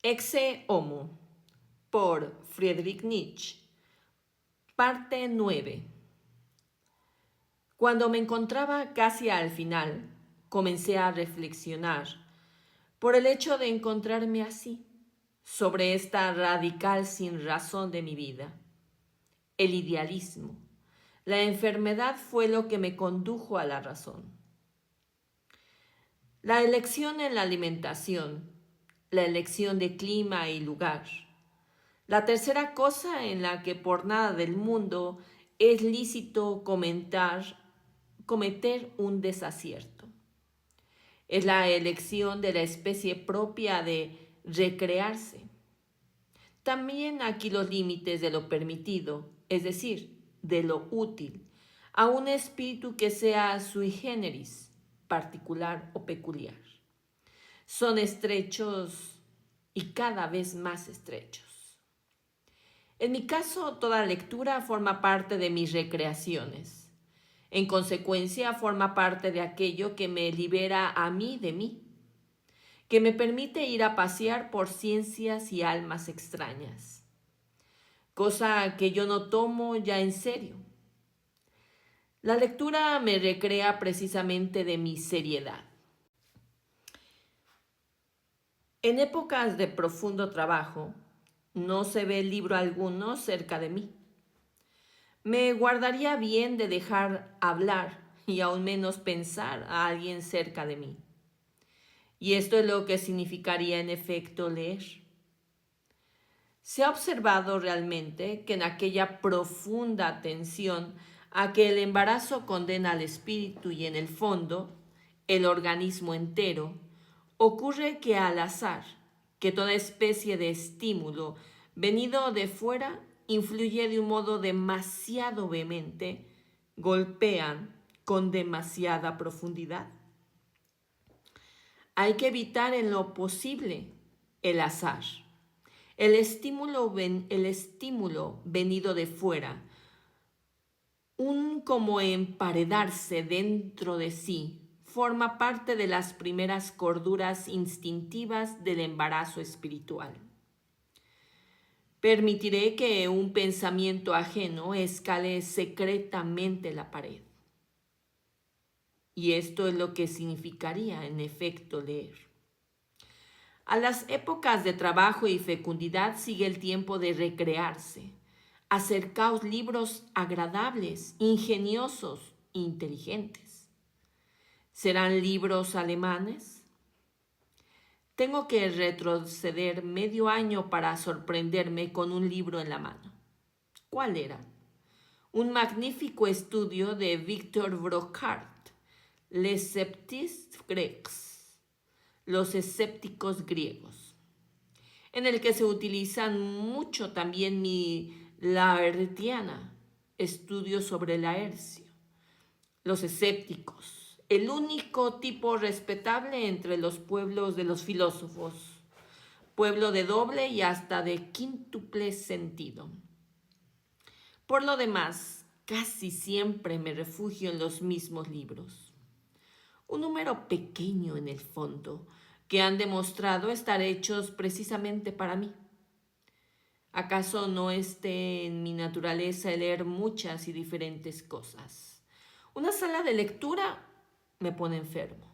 Ecce Homo, por Friedrich Nietzsche, parte 9. Cuando me encontraba casi al final, comencé a reflexionar por el hecho de encontrarme así, sobre esta radical sin razón de mi vida. El idealismo, la enfermedad fue lo que me condujo a la razón. La elección en la alimentación, la elección de clima y lugar. La tercera cosa en la que por nada del mundo es lícito cometer un desacierto. Es la elección de la especie propia de recrearse. También aquí los límites de lo permitido, es decir, de lo útil, a un espíritu que sea sui generis, particular o peculiar. Son estrechos y cada vez más estrechos. En mi caso, toda lectura forma parte de mis recreaciones. En consecuencia, forma parte de aquello que me libera a mí de mí, que me permite ir a pasear por ciencias y almas extrañas, cosa que yo no tomo ya en serio. La lectura me recrea precisamente de mi seriedad. En épocas de profundo trabajo, no se ve libro alguno cerca de mí. Me guardaría bien de dejar hablar y aún menos pensar a alguien cerca de mí. Y esto es lo que significaría en efecto leer. Se ha observado realmente que en aquella profunda tensión a que el embarazo condena al espíritu y en el fondo, el organismo entero, ocurre que al azar, que toda especie de estímulo venido de fuera influye de un modo demasiado vehemente, golpean con demasiada profundidad. Hay que evitar en lo posible el azar. El estímulo venido de fuera, un como emparedarse dentro de sí, forma parte de las primeras corduras instintivas del embarazo espiritual. Permitiré que un pensamiento ajeno escale secretamente la pared. Y esto es lo que significaría, en efecto, leer. A las épocas de trabajo y fecundidad sigue el tiempo de recrearse. Acercaos libros agradables, ingeniosos, inteligentes. ¿Serán libros alemanes? Tengo que retroceder medio año para sorprenderme con un libro en la mano. ¿Cuál era? Un magnífico estudio de Victor Brocard, Les Sceptiques Grecs, los escépticos griegos, en el que se utilizan mucho también mi Laertiana, estudio sobre Laercio. Los escépticos, el único tipo respetable entre los pueblos de los filósofos, pueblo de doble y hasta de quíntuple sentido. Por lo demás, casi siempre me refugio en los mismos libros. Un número pequeño en el fondo, que han demostrado estar hechos precisamente para mí. ¿Acaso no esté en mi naturaleza el leer muchas y diferentes cosas? Una sala de lectura me pone enfermo.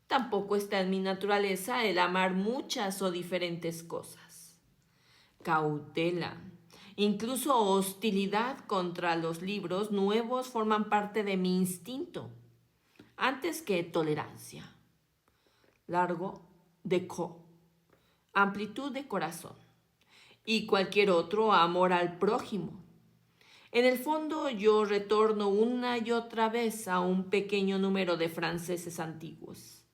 Tampoco está en mi naturaleza el amar muchas o diferentes cosas. Cautela, incluso hostilidad contra los libros nuevos forman parte de mi instinto, antes que tolerancia. Largo de amplitud de corazón y cualquier otro amor al prójimo. En el fondo yo retorno una y otra vez a un pequeño número de franceses antiguos.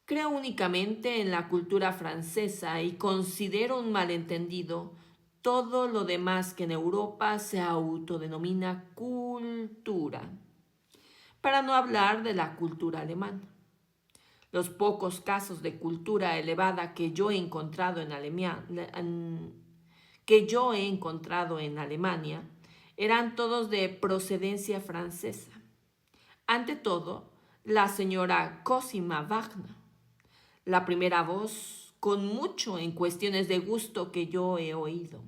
Creo únicamente en la cultura francesa y considero un malentendido todo lo demás que en Europa se autodenomina cultura, para no hablar de la cultura alemana. Los pocos casos de cultura elevada que yo he encontrado en Alemania eran todos de procedencia francesa. Ante todo, la señora Cosima Wagner, la primera voz con mucho en cuestiones de gusto que yo he oído.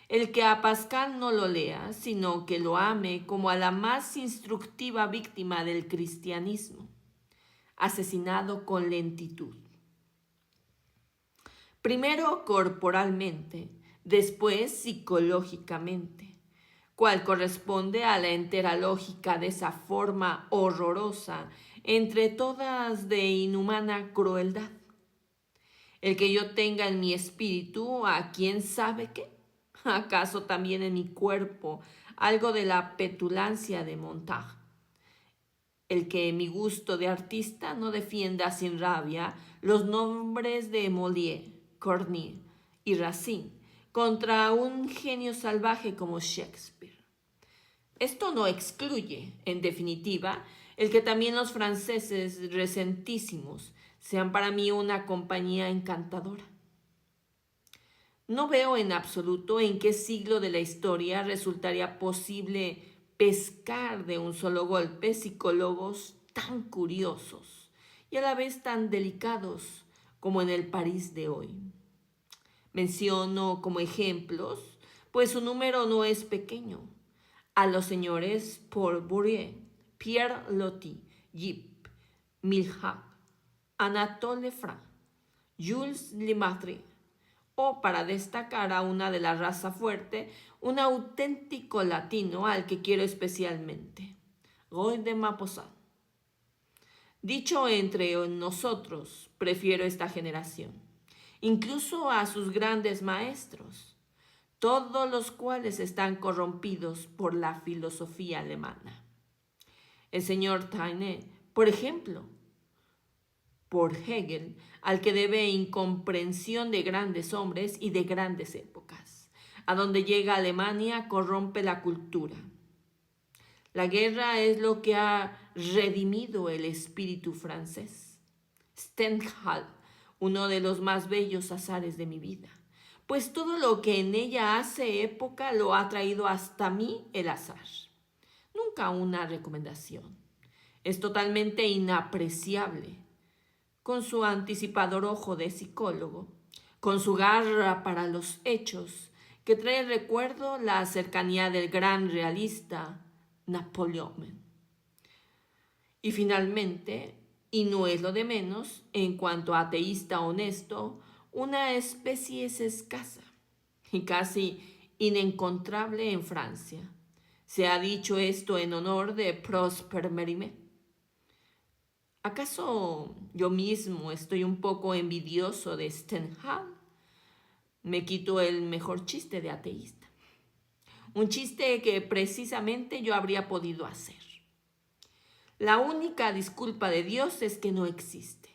El que a Pascal no lo lea, sino que lo ame como a la más instructiva víctima del cristianismo, asesinado con lentitud. Primero corporalmente, después psicológicamente, cual corresponde a la entera lógica de esa forma horrorosa entre todas de inhumana crueldad. El que yo tenga en mi espíritu a quién sabe qué, acaso también en mi cuerpo algo de la petulancia de Montag. El que mi gusto de artista no defienda sin rabia los nombres de Molière, Corneille y Racine contra un genio salvaje como Shakespeare. Esto no excluye, en definitiva, el que también los franceses recentísimos sean para mí una compañía encantadora. No veo en absoluto en qué siglo de la historia resultaría posible pescar de un solo golpe psicólogos tan curiosos y a la vez tan delicados como en el París de hoy. Menciono como ejemplos, pues su número no es pequeño, a los señores Paul Bourrier, Pierre Loti, Yip, Milhac, Anatole France, Jules Lemaitre, o para destacar a una de la raza fuerte, un auténtico latino al que quiero especialmente, Guy de Maupassant. Dicho entre nosotros, prefiero esta generación, incluso a sus grandes maestros, todos los cuales están corrompidos por la filosofía alemana. El señor Taine, por ejemplo, por Hegel, al que debe incomprensión de grandes hombres y de grandes épocas. A donde llega Alemania corrompe la cultura. La guerra es lo que ha redimido el espíritu francés. Stendhal, uno de los más bellos azares de mi vida, pues todo lo que en ella hace época lo ha traído hasta mí el azar. Nunca una recomendación. Es totalmente inapreciable. Con su anticipador ojo de psicólogo, con su garra para los hechos, que trae el recuerdo la cercanía del gran realista Napoleón. Y finalmente, y no es lo de menos, en cuanto a ateísta honesto, una especie es escasa y casi inencontrable en Francia. Se ha dicho esto en honor de Prosper Mérimée. ¿Acaso yo mismo estoy un poco envidioso de Stendhal? Me quito el mejor chiste de ateísta. Un chiste que precisamente yo habría podido hacer. La única disculpa de Dios es que no existe.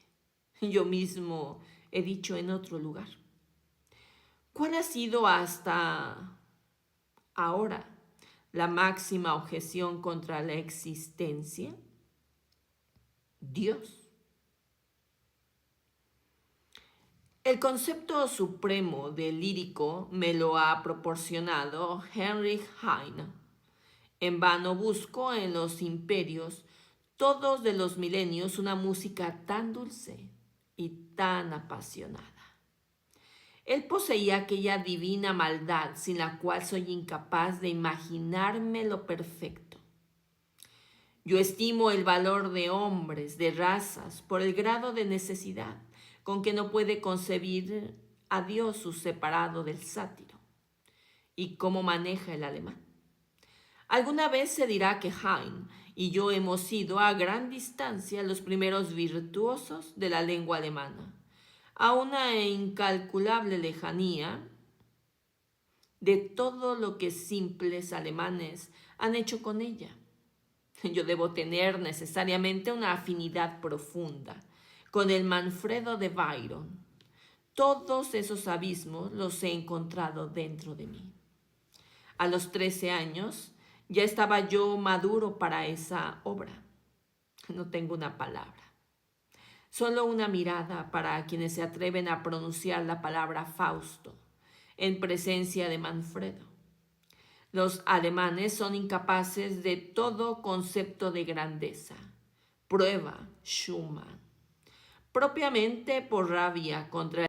Yo mismo he dicho en otro lugar. ¿Cuál ha sido hasta ahora la máxima objeción contra la existencia? Dios. El concepto supremo del lírico me lo ha proporcionado Heinrich Heine. En vano busco en los imperios todos de los milenios una música tan dulce y tan apasionada. Él poseía aquella divina maldad sin la cual soy incapaz de imaginarme lo perfecto. Yo estimo el valor de hombres, de razas, por el grado de necesidad con que no puede concebir a Dios su separado del sátiro. ¿Y cómo maneja el alemán? Alguna vez se dirá que Heine y yo hemos sido a gran distancia los primeros virtuosos de la lengua alemana, a una incalculable lejanía de todo lo que simples alemanes han hecho con ella. Yo debo tener necesariamente una afinidad profunda con el Manfredo de Byron. Todos esos abismos los he encontrado dentro de mí. A los 13 años ya estaba yo maduro para esa obra. No tengo una palabra. Solo una mirada para quienes se atreven a pronunciar la palabra Fausto en presencia de Manfredo. Los alemanes son incapaces de todo concepto de grandeza. Prueba Schumann. propiamente por rabia contra